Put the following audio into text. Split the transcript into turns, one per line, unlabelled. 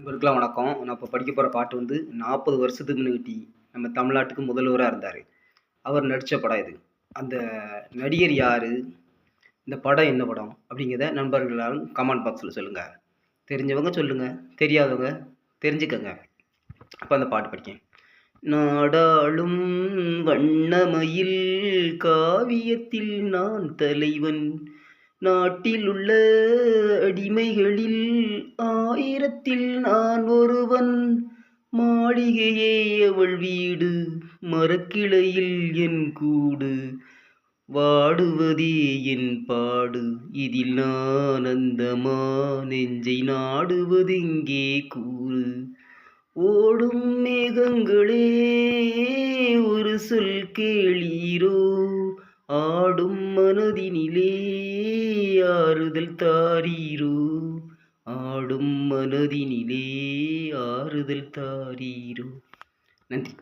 நண்பருக்குலாம் வணக்கம். நான் இப்போ படிக்க போற பாட்டு வந்து 40 வருஷத்துக்கு முன்னாடி நம்ம தமிழ்நாட்டுக்கு முதல்வரா இருந்தாரு. அவர் நடிச்ச படம் இது. அந்த நடிகர் யாரு? இந்த படம் என்ன படம்? அப்படிங்கிறத நண்பர்கள் எல்லாரும் கமெண்ட் பாக்ஸ்ல சொல்லுங்க. தெரிஞ்சவங்க சொல்லுங்க. தெரியாதவங்க தெரிஞ்சுக்கங்க. அப்ப அந்த பாட்டு படிக்கேன். நாடாளும் வண்ணமயில் காவியத்தில் நான் தலைவன். நாட்டிலுள்ள அடிமைகளில் 1000ல் நான் ஒருவன். மாளிகையே அவள் வீடு, மரக்கிளையில் என் கூடு. வாடுவதே என் பாடு, இதில் நான் அந்தமா நெஞ்சை நாடுவதெங்கே கூறு. ஓடும் மேகங்களே ஒரு சொல் கேளீரோ, ஆடும் மனதினிலே ஆறுதல் தாரீரோ. ஆடும் மனதினிலே ஆறுதல் தாரீரோ. நன்றி.